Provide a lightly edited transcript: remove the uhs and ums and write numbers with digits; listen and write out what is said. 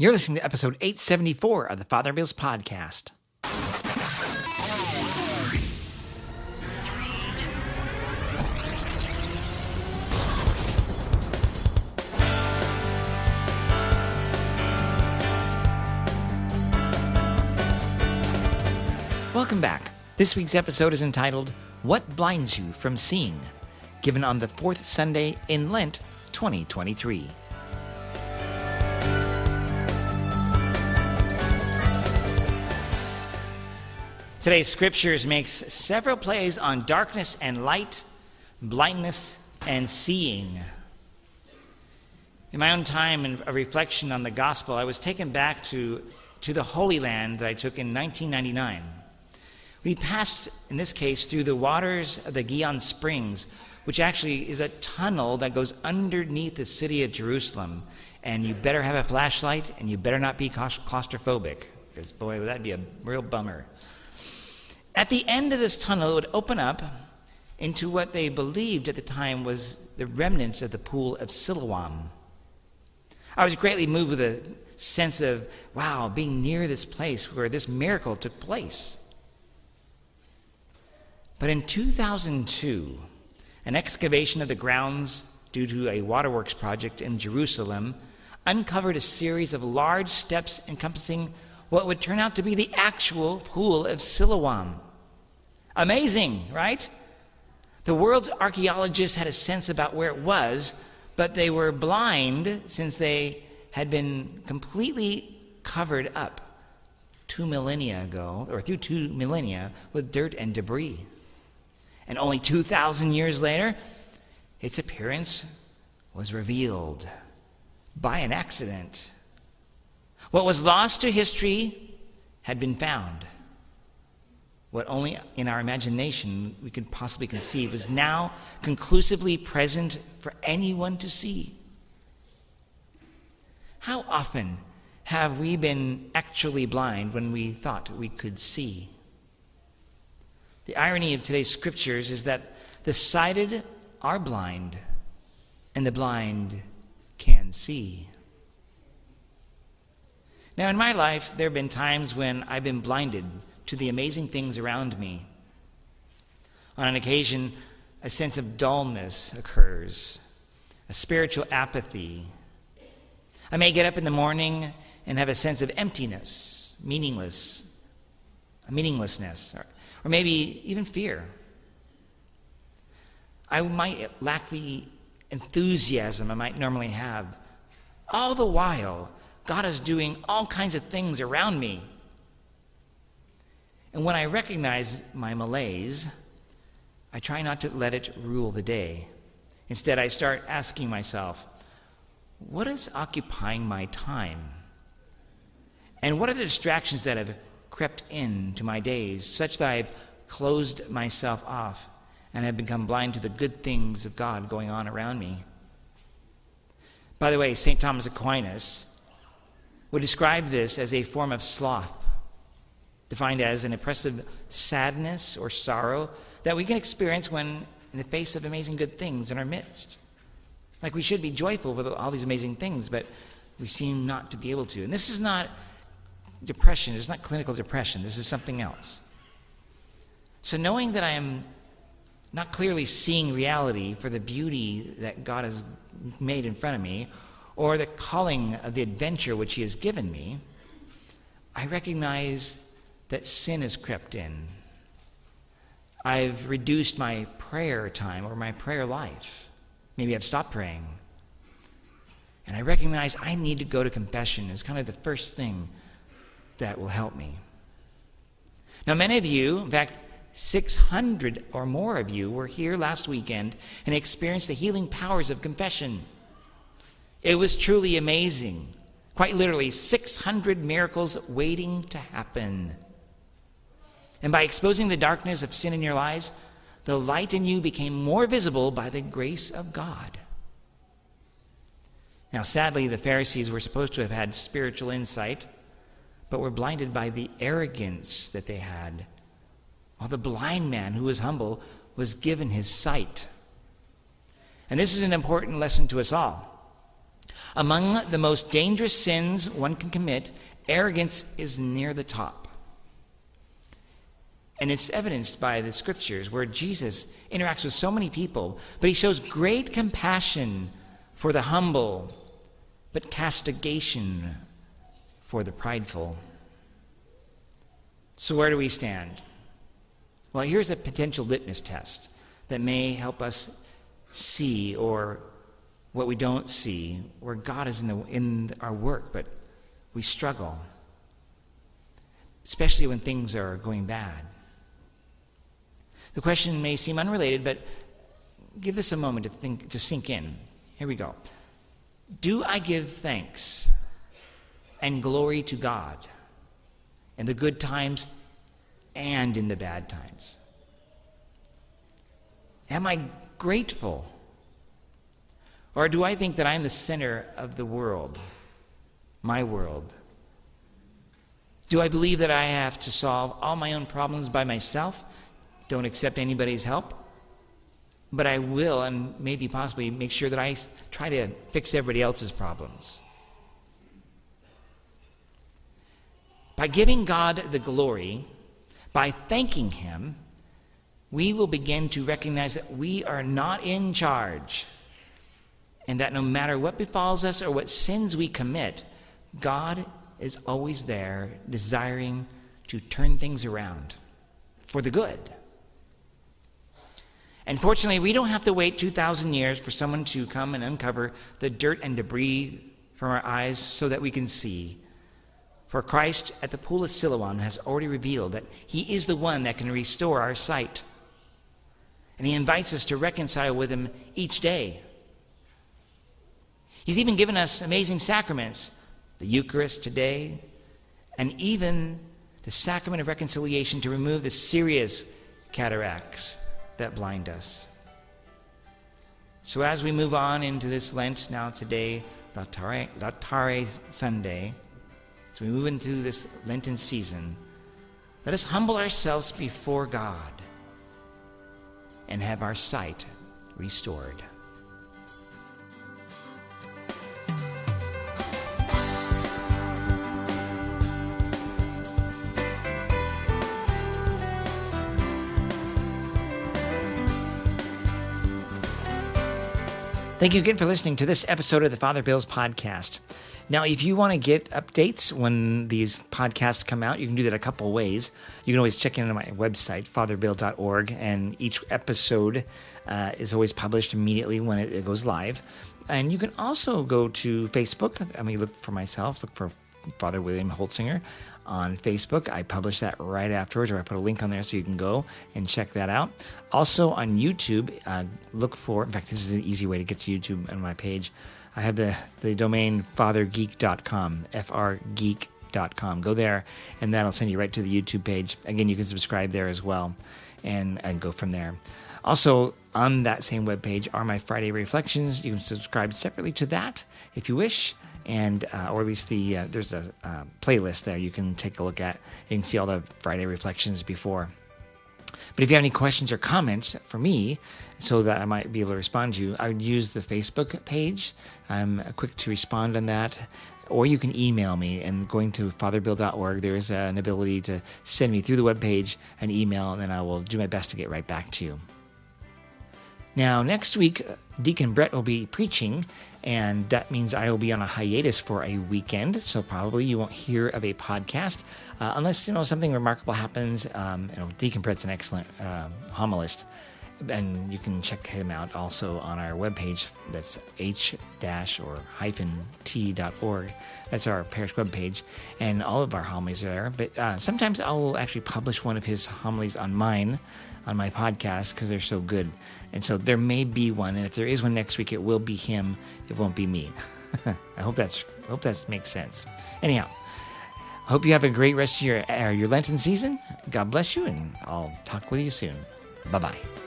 You're listening to episode 874 of the Father Bills Podcast. Welcome back. This week's episode is entitled, What Blinds You from Seeing? Given on the fourth Sunday in Lent 2023. Today's scriptures makes several plays on darkness and light, blindness and seeing. In my own time of reflection on the gospel, I was taken back to the Holy Land that I took in 1999. We passed, in this case, through the waters of the Gihon Springs, which actually is a tunnel that goes underneath the city of Jerusalem. And you better have a flashlight, and you better not be claustrophobic, because, boy, that'd be a real bummer. At the end of this tunnel, it would open up into what they believed at the time was the remnants of the Pool of Siloam. I was greatly moved with a sense of, wow, being near this place where this miracle took place. But in 2002, an excavation of the grounds due to a waterworks project in Jerusalem uncovered a series of large steps encompassing what would turn out to be the actual Pool of Siloam. Amazing, right? The world's archaeologists had a sense about where it was, but they were blind since they had been completely covered up 2 millennia ago, or through 2 millennia, with dirt and debris. And only 2,000 years later, its appearance was revealed by an accident. What was lost to history had been found. What only in our imagination we could possibly conceive was now conclusively present for anyone to see. How often have we been actually blind when we thought we could see? The irony of today's scriptures is that the sighted are blind and the blind can see. Now, in my life, there have been times when I've been blinded to the amazing things around me. On an occasion, a sense of dullness occurs, a spiritual apathy. I may get up in the morning and have a sense of emptiness, meaninglessness, or maybe even fear. I might lack the enthusiasm I might normally have. All the while, God is doing all kinds of things around me. And when I recognize my malaise, I try not to let it rule the day. Instead, I start asking myself, what is occupying my time? And what are the distractions that have crept into my days such that I've closed myself off and have become blind to the good things of God going on around me? By the way, St. Thomas Aquinas would describe this as a form of sloth, defined as an oppressive sadness or sorrow that we can experience when in the face of amazing good things in our midst. Like we should be joyful with all these amazing things, but we seem not to be able to. And this is not depression. It's not clinical depression. This is something else. So knowing that I am not clearly seeing reality for the beauty that God has made in front of me, or the calling of the adventure which he has given me, I recognize that sin has crept in. I've reduced my prayer time or my prayer life. Maybe I've stopped praying. And I recognize I need to go to confession as kind of the first thing that will help me. Now, many of you, in fact, 600 or more of you were here last weekend and experienced the healing powers of confession. It was truly amazing. Quite literally, 600 miracles waiting to happen. And by exposing the darkness of sin in your lives, the light in you became more visible by the grace of God. Now, sadly, the Pharisees were supposed to have had spiritual insight, but were blinded by the arrogance that they had, while the blind man who was humble was given his sight. And this is an important lesson to us all. Among the most dangerous sins one can commit, arrogance is near the top. And it's evidenced by the scriptures where Jesus interacts with so many people, but he shows great compassion for the humble, but castigation for the prideful. So where do we stand? Well, here's a potential litmus test that may help us see, or what we don't see, where God is in our work, but we struggle, especially when things are going bad. The question may seem unrelated, but give this a moment to sink in. Here we go. Do I give thanks and glory to God in the good times and in the bad times? Am I grateful? Or do I think that I'm the center of the world, my world? Do I believe that I have to solve all my own problems by myself? Don't accept anybody's help? But I will, and maybe possibly make sure that I try to fix everybody else's problems. By giving God the glory, by thanking him, we will begin to recognize that we are not in charge, and that no matter what befalls us or what sins we commit, God is always there, desiring to turn things around for the good. And fortunately, we don't have to wait 2,000 years for someone to come and uncover the dirt and debris from our eyes so that we can see. For Christ at the Pool of Siloam has already revealed that he is the one that can restore our sight. And he invites us to reconcile with him each day. He's even given us amazing sacraments, the Eucharist today, and even the sacrament of reconciliation to remove the serious cataracts that blind us. So as we move on into this Lent, now today, Laetare Sunday, as we move into this Lenten season, let us humble ourselves before God and have our sight restored. Thank you again for listening to this episode of the Father Bill's podcast. Now, if you want to get updates when these podcasts come out, you can do that a couple ways. You can always check in on my website, fatherbill.org, and each episode is always published immediately when it goes live. And you can also go to Facebook. I mean, look for myself, look for Father William Holtzinger on Facebook. I publish that right afterwards, or I put a link on there so you can go and check that out. Also on YouTube, look for, in fact, this is an easy way to get to YouTube on my page. I have the domain fathergeek.com, frgeek.com. Go there, and that'll send you right to the YouTube page. Again, you can subscribe there as well, and go from there. Also, on that same webpage are my Friday Reflections. You can subscribe separately to that if you wish, and or at least there's a playlist there you can take a look at. You can see all the Friday Reflections before. But if you have any questions or comments for me, so that I might be able to respond to you, I would use the Facebook page. I'm quick to respond on that. Or you can email me, and going to fatherbill.org, there is an ability to send me through the webpage an email, and then I will do my best to get right back to you. Now, next week, Deacon Brett will be preaching, and that means I will be on a hiatus for a weekend, so probably you won't hear of a podcast unless something remarkable happens. Deacon Brett's an excellent homilist, and you can check him out also on our webpage. That's h-t.org. That's our parish webpage, and all of our homilies are there. But sometimes I will actually publish one of his homilies on my podcast because they're so good. And so there may be one, and if there is one next week, it will be him. It won't be me. I hope that makes sense. Anyhow, I hope you have a great rest of your Lenten season. God bless you, and I'll talk with you soon. Bye-bye.